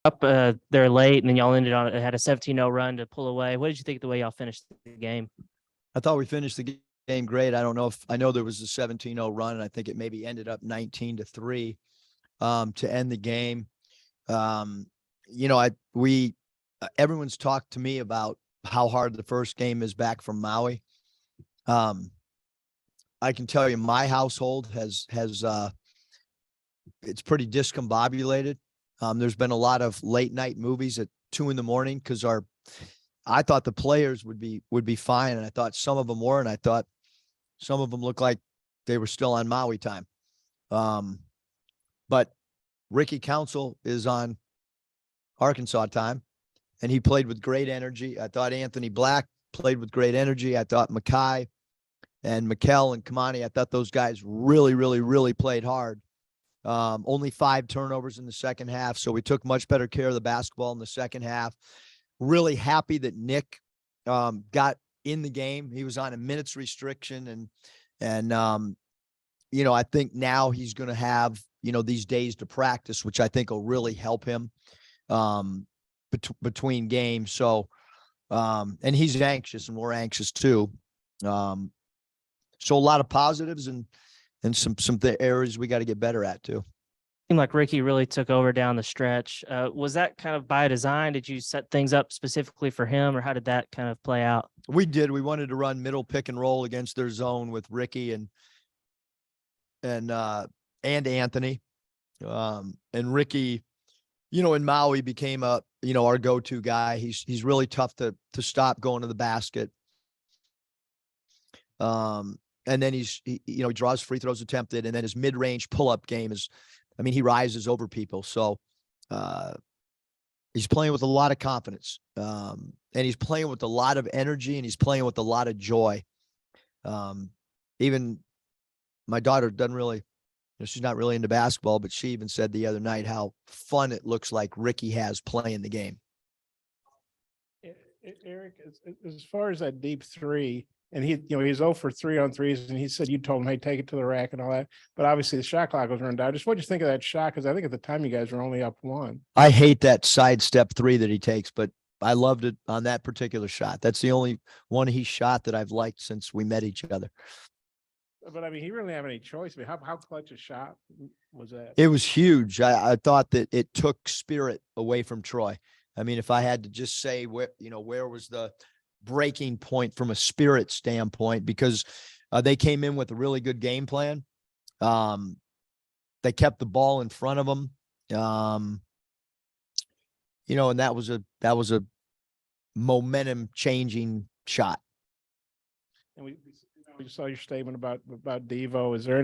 up there late, and then y'all ended on had a 17-0 run to pull away. What did you think of the way y'all finished the game? I thought we finished the game great. I know there was a 17-0 run, and I think it maybe ended up 19-3 to end the game. Everyone's talked to me about how hard the first game is back from Maui. I can tell you my household has it's pretty discombobulated. There's been a lot of late night movies at 2 a.m. because I thought the players would be fine, and I thought some of them were, and I thought some of them looked like they were still on Maui time. But Ricky Council is on Arkansas time, and he played with great energy. I thought Anthony Black played with great energy. I thought Makai and Mikel and Kamani, I thought those guys really, really, really played hard. Only 5 turnovers in the second half, so we took much better care of the basketball in the second half. Really happy that Nick got in the game. He was on a minutes restriction, and I think now he's going to have these days to practice, which I think will really help him between games. So and he's anxious, and we're anxious too. So a lot of positives and some areas we got to get better at too. Seemed like Ricky really took over down the stretch. Was that kind of by design? Did you set things up specifically for him, or how did that kind of play out? We did. We wanted to run middle pick and roll against their zone with Ricky and Anthony. And Ricky, in Maui became our go-to guy. He's really tough to stop going to the basket. And then he draws free throws attempted, and then his mid-range pull-up game he rises over people. So he's playing with a lot of confidence, and he's playing with a lot of energy, and he's playing with a lot of joy. Even my daughter doesn't really, she's not really into basketball, but she even said the other night how fun it looks like Ricky has playing the game. Eric, as far as that deep three, and he's 0 for 3 on threes, and he said you told him, hey, take it to the rack and all that. But obviously the shot clock was run down. Just what do you think of that shot? Because I think at the time you guys were only up 1. I hate that sidestep 3 that he takes, but I loved it on that particular shot. That's the only one he shot that I've liked since we met each other. But he really didn't have any choice. How clutch a shot was that? It was huge. I thought that it took spirit away from Troy. If I had to just say where was the breaking point from a spirit standpoint, because they came in with a really good game plan. They kept the ball in front of them. And that was a momentum changing shot. And we saw your statement about Devo. Is there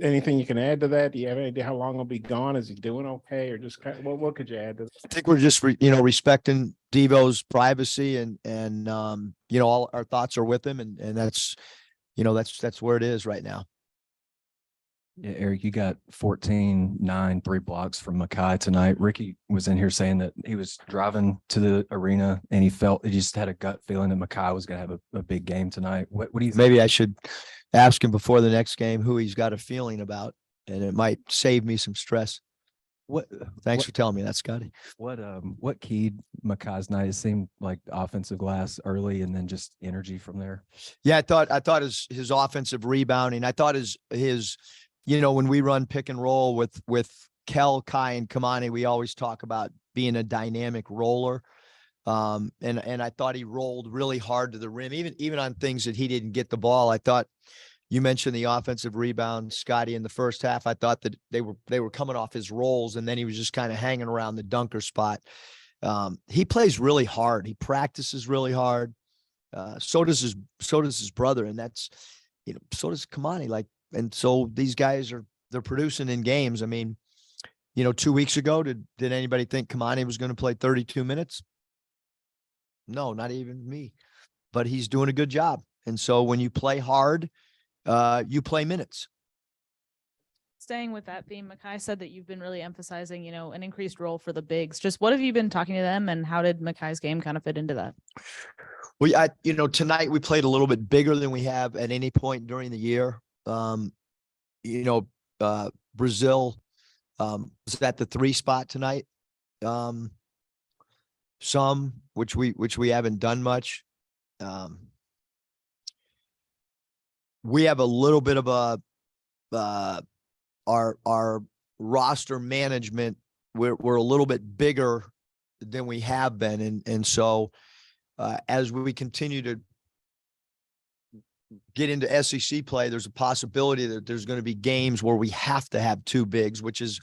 anything you can add to that? Do you have any idea how long he'll be gone? Is he doing okay, or just what could you add to that? I think we're just respecting Devo's privacy, and all our thoughts are with him, and that's where it is right now. Yeah, Eric, you got 14-9, 3 blocks from Makai tonight. Ricky was in here saying that he was driving to the arena and he just had a gut feeling that Makai was going to have a big game tonight. What do you think? Maybe I should ask him before the next game who he's got a feeling about, and it might save me some stress. Thanks for telling me that, Scotty. What keyed Makai's night? It seemed like offensive glass early, and then just energy from there. Yeah, I thought his offensive rebounding. I thought his when we run pick and roll with Kel, Kai, and Kamani, we always talk about being a dynamic roller. And I thought he rolled really hard to the rim, even on things that he didn't get the ball. I thought you mentioned the offensive rebound, Scotty, in the first half. I thought that they were coming off his rolls, and then he was just kind of hanging around the dunker spot. He plays really hard. He practices really hard. So does his brother, and that's so does Kamani. And so these guys they're producing in games. 2 weeks ago, did anybody think Kamani was going to play 32 minutes? No, not even me. But he's doing a good job. And so when you play hard, you play minutes. Staying with that theme, Makai said that you've been really emphasizing, an increased role for the bigs. Just what have you been talking to them, and how did Makai's game kind of fit into that? Tonight we played a little bit bigger than we have at any point during the year. Brazil was at the 3 spot tonight. some, which we haven't done much. We have a little bit of our roster management. We're a little bit bigger than we have been. And so, as we continue to get into SEC play, there's a possibility that there's going to be games where we have to have two bigs, which is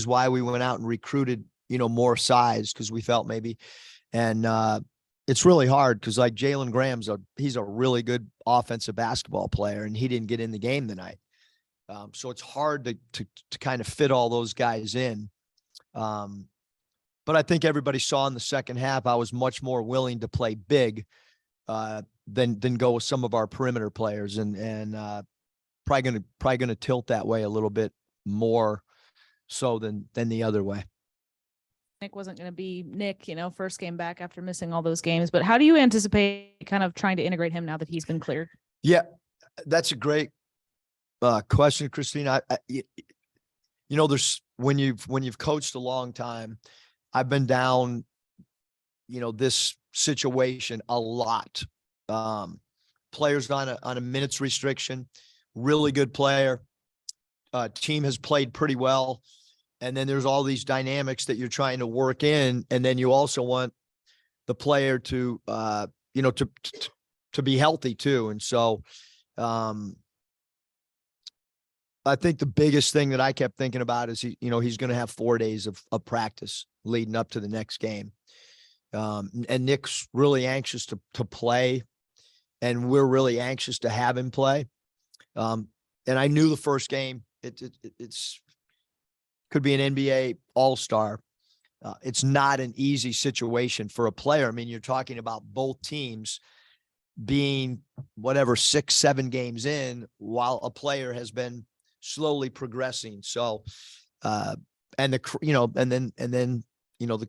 why we went out and recruited, more size, because we felt maybe, and it's really hard because like Jalen Graham's he's a really good offensive basketball player, and he didn't get in the game tonight. So it's hard to kind of fit all those guys in. But I think everybody saw in the second half, I was much more willing to play big than go with some of our perimeter players, and probably gonna tilt that way a little bit more so than the other way. Nick wasn't going to be Nick, first game back after missing all those games. But how do you anticipate kind of trying to integrate him now that he's been cleared? Yeah, that's a great question, Christine. There's when you've coached a long time, I've been down, this situation a lot. Players on a minutes restriction, really good player. Team has played pretty well. And then there's all these dynamics that you're trying to work in. And then you also want the player to, to be healthy too. And so, I think the biggest thing that I kept thinking about is he's going to have 4 days of practice leading up to the next game. And Nick's really anxious to play, and we're really anxious to have him play. And I knew the first game, it's could be an NBA all-star. It's not an easy situation for a player. I mean, you're talking about both teams being 6-7 games in, while a player has been slowly progressing. So, and the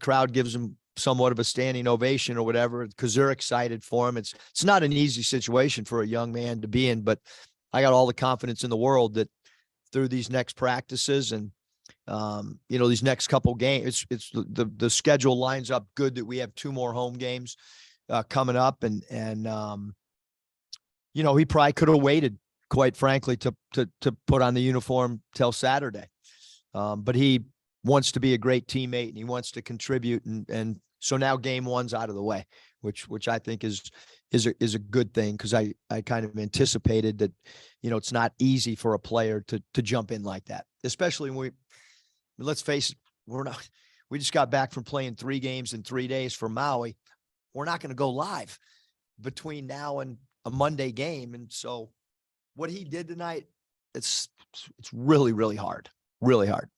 crowd gives him somewhat of a standing ovation or whatever, because they're excited for him. It's not an easy situation for a young man to be in, but I got all the confidence in the world that through these next practices and, these next couple games, it's the schedule lines up good that we have 2 more home games, coming up, and he probably could have waited, quite frankly, to put on the uniform till Saturday. But he wants to be a great teammate, and he wants to contribute. And so now game 1's out of the way, which I think is a good thing, because I kind of anticipated that, it's not easy for a player to jump in like that, especially when let's face it, we just got back from playing 3 games in 3 days for Maui. We're not going to go live between now and a Monday game. And so what he did tonight, it's really, really hard, really hard.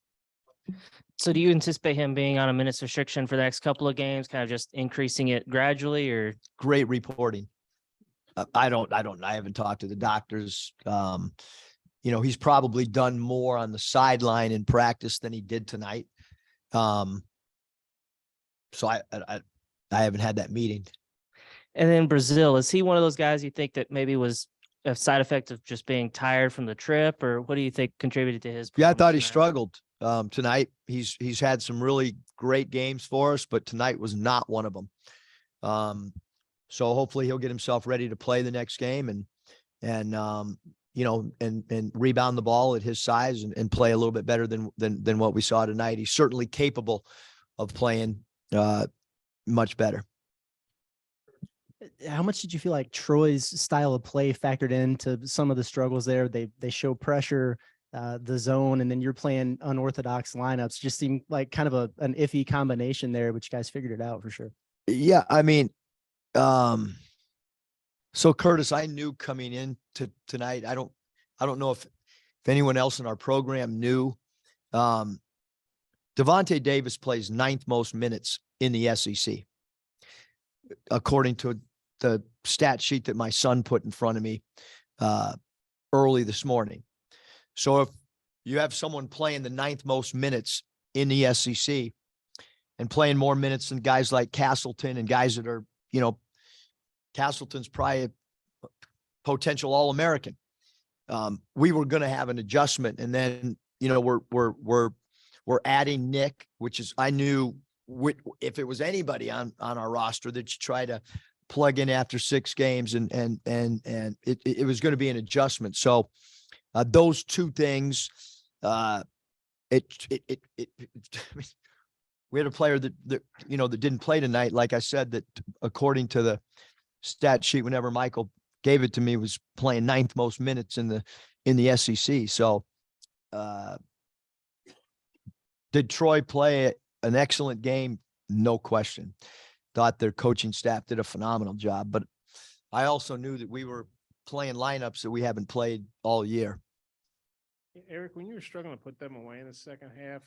So do you anticipate him being on a minutes restriction for the next couple of games, kind of just increasing it gradually, or? Great reporting. I haven't talked to the doctors. He's probably done more on the sideline in practice than he did tonight. So I haven't had that meeting. And then Brazil, is he one of those guys you think that maybe was a side effect of just being tired from the trip, or what do you think contributed to his? Yeah, I thought he performance struggled tonight. He's had some really great games for us, but tonight was not one of them. So hopefully he'll get himself ready to play the next game and rebound the ball at his size and play a little bit better than what we saw tonight. He's certainly capable of playing much better. How much did you feel like Troy's style of play factored into some of the struggles there? They show pressure, the zone, and then you're playing unorthodox lineups. Just seemed like kind of an iffy combination there, but you guys figured it out for sure. Yeah, I mean, so Curtis, I knew coming into tonight, I don't know if anyone else in our program knew. Devontae Davis plays 9th most minutes in the SEC, according to the stat sheet that my son put in front of me early this morning. So if you have someone playing the 9th most minutes in the SEC and playing more minutes than guys like Castleton and guys that are, Castleton's probably a potential All-American. We were going to have an adjustment, and then, we're adding Nick, which is, I knew if it was anybody on our roster that you try to plug in after 6 games and it was going to be an adjustment. So those two things, we had a player that that didn't play tonight. Like I said, that according to the stat sheet, whenever Michael gave it to me, was playing 9th most minutes in the SEC. So did Troy play an excellent game? No question. Thought their coaching staff did a phenomenal job, but I also knew that we were playing lineups that we haven't played all year. Eric, when you were struggling to put them away in the second half,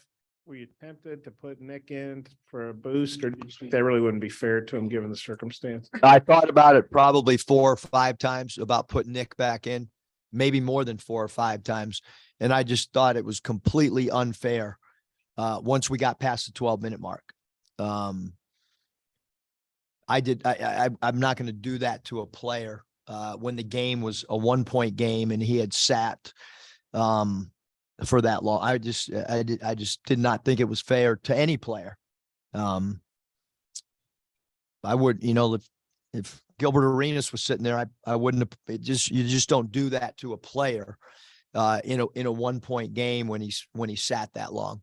were you tempted to put Nick in for a boost, or did you think that really wouldn't be fair to him given the circumstance? I thought about it probably 4 or 5 times about putting Nick back in, maybe more than 4 or 5 times. And I just thought it was completely unfair once we got past the 12-minute mark. I'm not going to do that to a player when the game was a 1-point game and he had sat for that long. I just did not think it was fair to any player. I would, if Gilbert Arenas was sitting there, I wouldn't have. You just don't do that to a player in a 1-point game when he sat that long.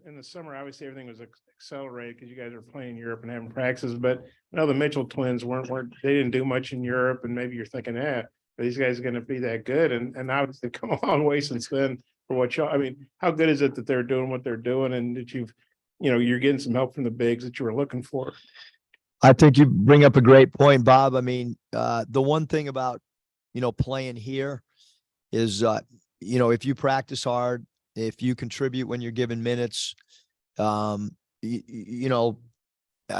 In the summer, obviously everything was accelerated because you guys are playing Europe and having practices, but I know the Mitchell twins they didn't do much in Europe, and maybe you're thinking, are these guys are going to be that good? And obviously they've come a long way since then for what y'all, I mean, how good is it that they're doing what they're doing and that you're getting some help from the bigs that you were looking for? I think you bring up a great point, Bob. I mean, the one thing about, playing here is, if you practice hard, if you contribute when you're given minutes, I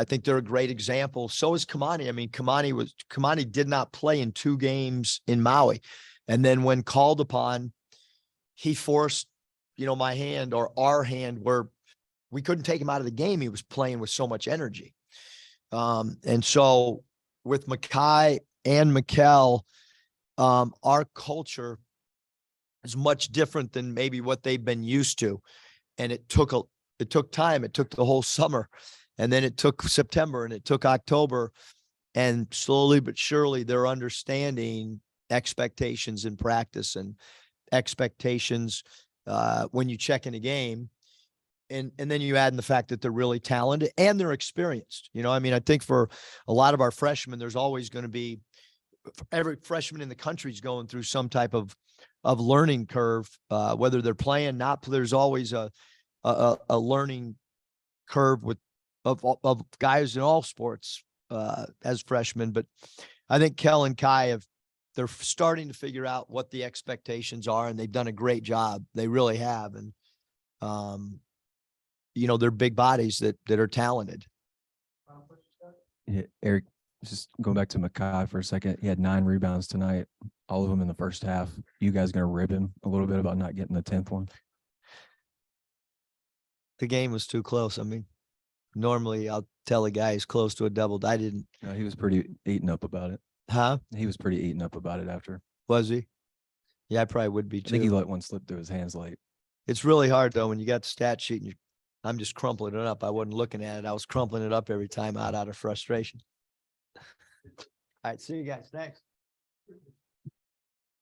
think they're a great example. So is Kamani. I mean, Kamani did not play in 2 games in Maui. And then when called upon, he forced, my hand or our hand where we couldn't take him out of the game. He was playing with so much energy. And so with Makai and Mikel, our culture is much different than maybe what they've been used to. And it took time. It took the whole summer, and then it took September, and it took October, and slowly but surely they're understanding expectations in practice and expectations when you check in a game. And then you add in the fact that they're really talented and they're experienced. I think for a lot of our freshmen, there's always going to be, every freshman in the country is going through some type of learning curve, whether they're playing, not, there's always a learning curve of guys in all sports as freshmen. But I think Kel and Kai they're starting to figure out what the expectations are, and they've done a great job. They really have. And, they're big bodies that are talented. Yeah, Eric, just going back to Makai for a second. He had 9 rebounds tonight, all of them in the first half. You guys going to rib him a little bit about not getting the 10th one? The game was too close. I mean, normally I'll tell a guy he's close to a double. I didn't. No, he was pretty eaten up about it. Huh? He was pretty eaten up about it after. Was he? Yeah, I probably would be I too. think he let one slip through his hands late. It's really hard though when you got the stat sheet and I'm just crumpling it up. I wasn't looking at it. I was crumpling it up every time out of frustration. All right, see you guys. Thanks.